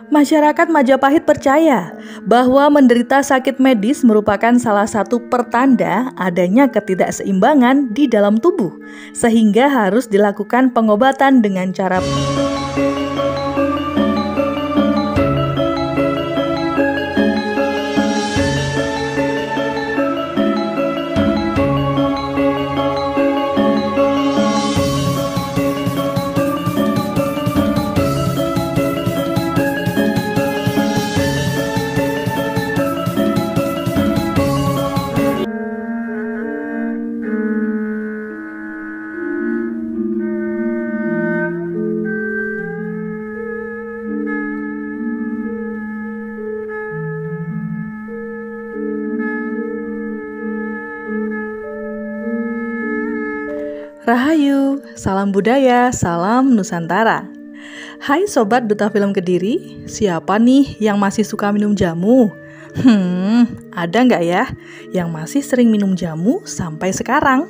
Masyarakat Majapahit percaya bahwa menderita sakit medis merupakan salah satu pertanda adanya ketidakseimbangan di dalam tubuh, sehingga harus dilakukan pengobatan dengan cara Rahayu, salam budaya, salam Nusantara. Hai Sobat Duta Film Kediri, siapa nih yang masih suka minum jamu? Ada nggak ya yang masih sering minum jamu sampai sekarang?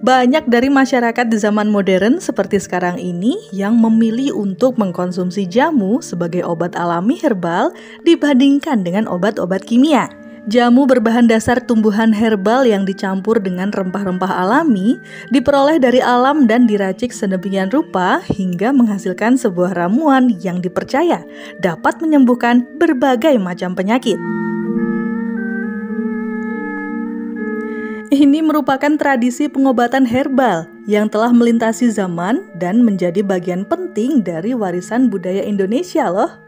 Banyak dari masyarakat di zaman modern seperti sekarang ini yang memilih untuk mengkonsumsi jamu sebagai obat alami herbal dibandingkan dengan obat-obat kimia. Jamu berbahan dasar tumbuhan herbal yang dicampur dengan rempah-rempah alami diperoleh dari alam dan diracik sedemikian rupa hingga menghasilkan sebuah ramuan yang dipercaya dapat menyembuhkan berbagai macam penyakit. Ini merupakan tradisi pengobatan herbal yang telah melintasi zaman dan menjadi bagian penting dari warisan budaya Indonesia loh.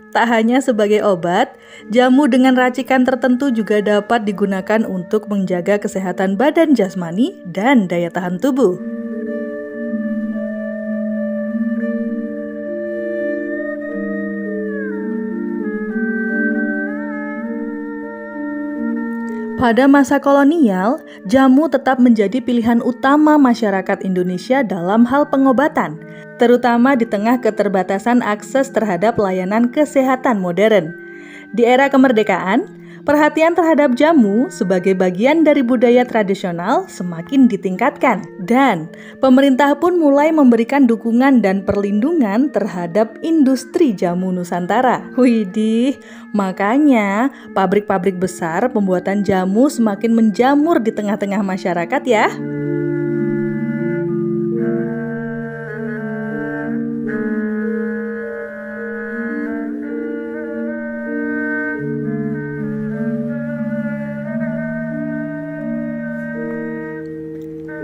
Tak hanya sebagai obat, jamu dengan racikan tertentu juga dapat digunakan untuk menjaga kesehatan badan jasmani dan daya tahan tubuh. Pada masa kolonial, jamu tetap menjadi pilihan utama masyarakat Indonesia dalam hal pengobatan, terutama di tengah keterbatasan akses terhadap layanan kesehatan modern. Di era kemerdekaan, perhatian terhadap jamu sebagai bagian dari budaya tradisional semakin ditingkatkan, dan pemerintah pun mulai memberikan dukungan dan perlindungan terhadap industri jamu Nusantara. Widih, makanya pabrik-pabrik besar pembuatan jamu semakin menjamur di tengah-tengah masyarakat ya.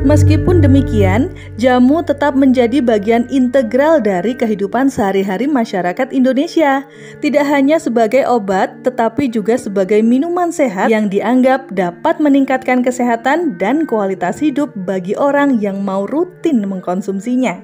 Meskipun demikian, jamu tetap menjadi bagian integral dari kehidupan sehari-hari masyarakat Indonesia. Tidak hanya sebagai obat, tetapi juga sebagai minuman sehat yang dianggap dapat meningkatkan kesehatan dan kualitas hidup bagi orang yang mau rutin mengkonsumsinya.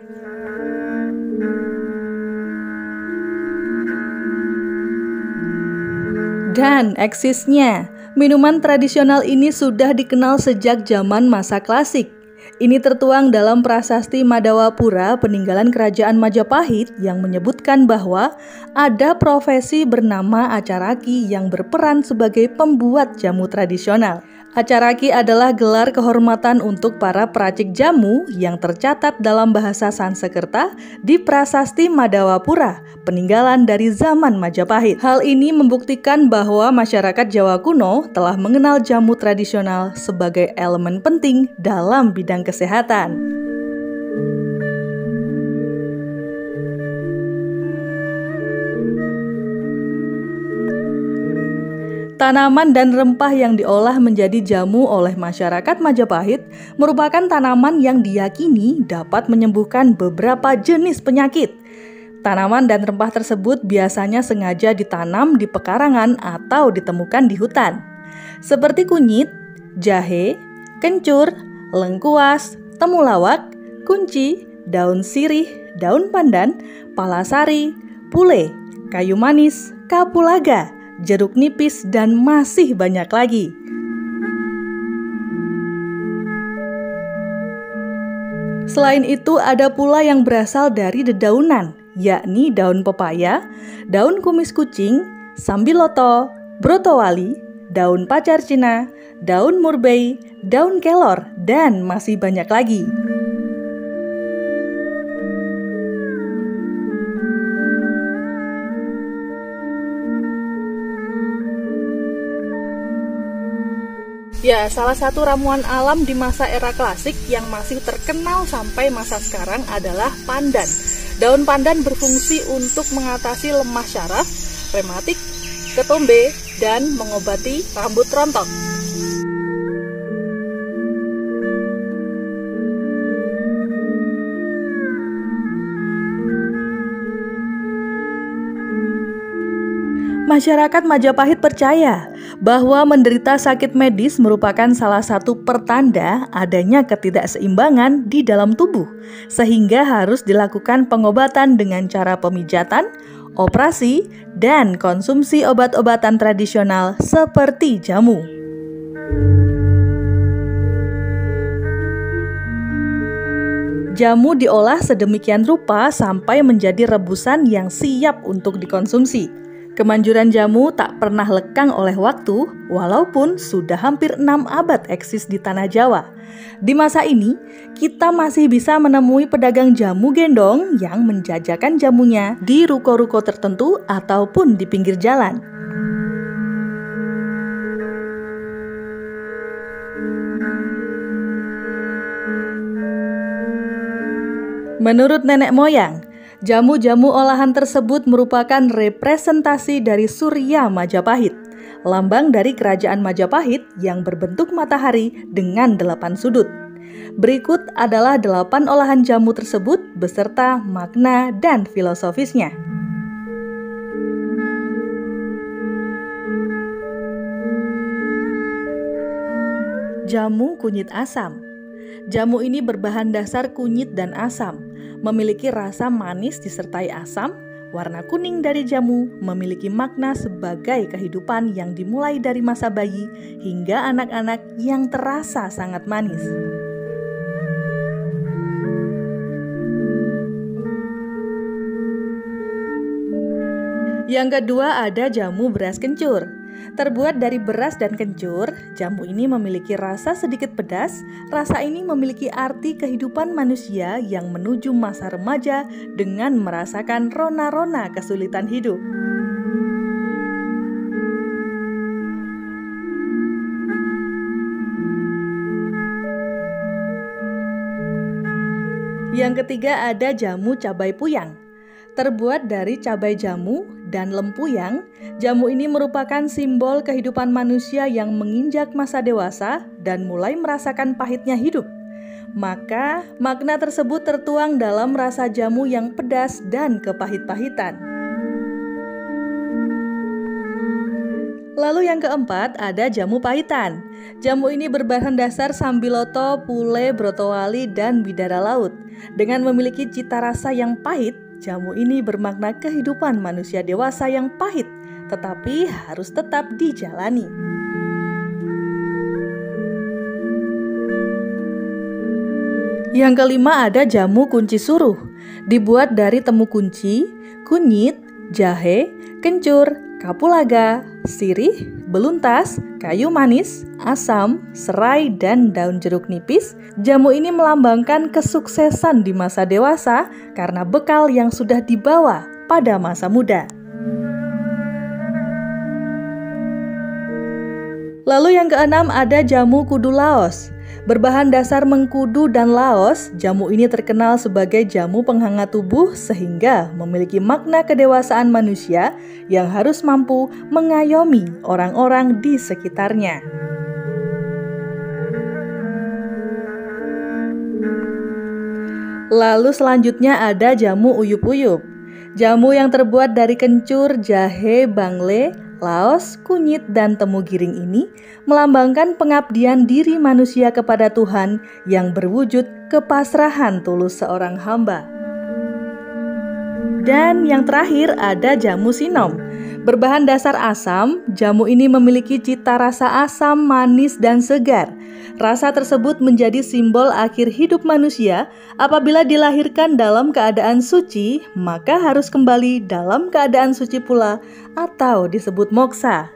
Dan eksisnya, minuman tradisional ini sudah dikenal sejak zaman masa klasik. Ini tertuang dalam prasasti Madawapura peninggalan Kerajaan Majapahit yang menyebutkan bahwa ada profesi bernama Acaraki yang berperan sebagai pembuat jamu tradisional. Acaraki adalah gelar kehormatan untuk para peracik jamu yang tercatat dalam bahasa Sanskerta di prasasti Madawapura, peninggalan dari zaman Majapahit. Hal ini membuktikan bahwa masyarakat Jawa kuno telah mengenal jamu tradisional sebagai elemen penting dalam bidang kesehatan. Tanaman dan rempah yang diolah menjadi jamu oleh masyarakat Majapahit merupakan tanaman yang diyakini dapat menyembuhkan beberapa jenis penyakit. Tanaman dan rempah tersebut biasanya sengaja ditanam di pekarangan atau ditemukan di hutan, seperti kunyit, jahe, kencur, lengkuas, temulawak, kunci, daun sirih, daun pandan, palasari, pule, kayu manis, kapulaga, jeruk nipis, dan masih banyak lagi. Selain itu, ada pula yang berasal dari dedaunan, yakni daun pepaya, daun kumis kucing, sambiloto, brotowali, daun pacar Cina, daun murbei, daun kelor, dan masih banyak lagi. Ya, salah satu ramuan alam di masa era klasik yang masih terkenal sampai masa sekarang adalah pandan. Daun pandan berfungsi untuk mengatasi lemah syaraf, rematik, ketombe, dan mengobati rambut rontok. Masyarakat Majapahit percaya bahwa menderita sakit medis merupakan salah satu pertanda adanya ketidakseimbangan di dalam tubuh, sehingga harus dilakukan pengobatan dengan cara pemijatan, operasi, dan konsumsi obat-obatan tradisional seperti jamu. Jamu diolah sedemikian rupa sampai menjadi rebusan yang siap untuk dikonsumsi. Kemanjuran jamu tak pernah lekang oleh waktu, walaupun sudah hampir 6 abad eksis di tanah Jawa. Di masa ini, kita masih bisa menemui pedagang jamu gendong yang menjajakan jamunya di ruko-ruko tertentu ataupun di pinggir jalan. Menurut nenek moyang, jamu-jamu olahan tersebut merupakan representasi dari Surya Majapahit, lambang dari kerajaan Majapahit yang berbentuk matahari dengan 8 sudut. Berikut adalah 8 olahan jamu tersebut beserta makna dan filosofisnya. Jamu kunyit asam. Jamu ini berbahan dasar kunyit dan asam, memiliki rasa manis disertai asam. Warna kuning dari jamu memiliki makna sebagai kehidupan yang dimulai dari masa bayi hingga anak-anak yang terasa sangat manis. Yang kedua ada jamu beras kencur. Terbuat dari beras dan kencur, jamu ini memiliki rasa sedikit pedas. Rasa ini memiliki arti kehidupan manusia yang menuju masa remaja dengan merasakan rona-rona kesulitan hidup. Yang ketiga ada jamu cabai puyang. Terbuat dari cabai jamu dan lempuyang, jamu ini merupakan simbol kehidupan manusia yang menginjak masa dewasa dan mulai merasakan pahitnya hidup. Maka, makna tersebut tertuang dalam rasa jamu yang pedas dan kepahit-pahitan. Lalu yang keempat ada jamu pahitan. Jamu ini berbahan dasar sambiloto, pule, brotowali, dan bidara laut. Dengan memiliki cita rasa yang pahit, jamu ini bermakna kehidupan manusia dewasa yang pahit, tetapi harus tetap dijalani. Yang kelima ada jamu kunci suruh. Dibuat dari temu kunci, kunyit, jahe, kencur, kapulaga, sirih, beluntas, kayu manis, asam, serai, dan daun jeruk nipis. Jamu ini melambangkan kesuksesan di masa dewasa karena bekal yang sudah dibawa pada masa muda. Lalu yang keenam ada jamu kudu Laos. Berbahan dasar mengkudu dan laos, jamu ini terkenal sebagai jamu penghangat tubuh sehingga memiliki makna kedewasaan manusia yang harus mampu mengayomi orang-orang di sekitarnya. Lalu selanjutnya ada jamu uyup-uyup. Jamu yang terbuat dari kencur, jahe, bangle, laos, kunyit, dan temu giring ini melambangkan pengabdian diri manusia kepada Tuhan yang berwujud kepasrahan tulus seorang hamba. Dan yang terakhir ada jamu sinom. Berbahan dasar asam, jamu ini memiliki cita rasa asam, manis, dan segar. Rasa tersebut menjadi simbol akhir hidup manusia. Apabila dilahirkan dalam keadaan suci, maka harus kembali dalam keadaan suci pula atau disebut moksa.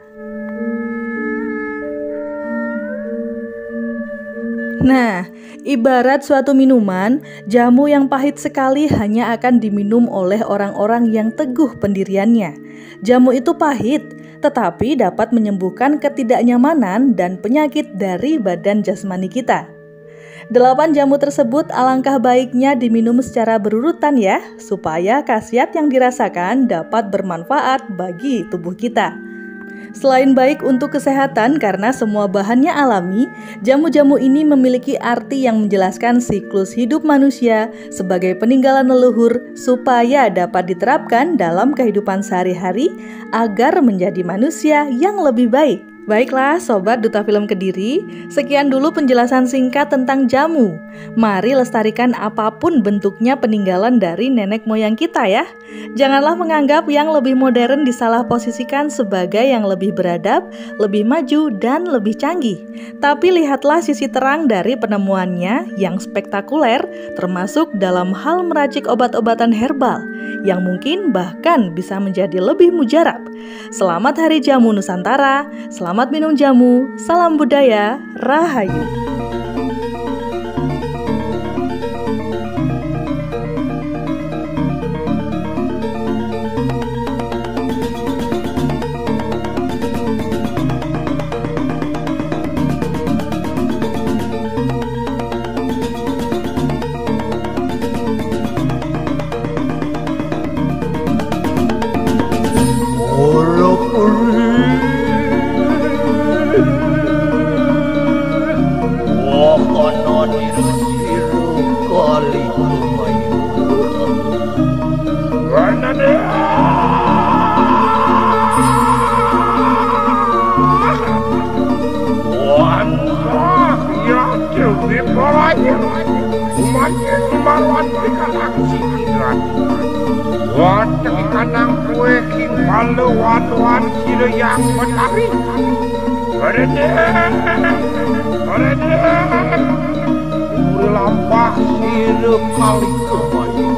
Nah, ibarat suatu minuman, jamu yang pahit sekali hanya akan diminum oleh orang-orang yang teguh pendiriannya. Jamu itu pahit, tetapi dapat menyembuhkan ketidaknyamanan dan penyakit dari badan jasmani kita. 8 jamu tersebut alangkah baiknya diminum secara berurutan ya, supaya khasiat yang dirasakan dapat bermanfaat bagi tubuh kita. Selain baik untuk kesehatan karena semua bahannya alami, jamu-jamu ini memiliki arti yang menjelaskan siklus hidup manusia sebagai peninggalan leluhur supaya dapat diterapkan dalam kehidupan sehari-hari agar menjadi manusia yang lebih baik. Baiklah Sobat Duta Film Kediri, sekian dulu penjelasan singkat tentang jamu. Mari lestarikan apapun bentuknya peninggalan dari nenek moyang kita ya. Janganlah menganggap yang lebih modern disalah posisikan sebagai yang lebih beradab, lebih maju, dan lebih canggih. Tapi lihatlah sisi terang dari penemuannya yang spektakuler, termasuk dalam hal meracik obat-obatan herbal, yang mungkin bahkan bisa menjadi lebih mujarab. Selamat Hari Jamu Nusantara, selamat minum jamu, salam budaya, rahayu. Kanang kue king palu wan sila yang menari. Berede, umur lampah sila kali kemayu.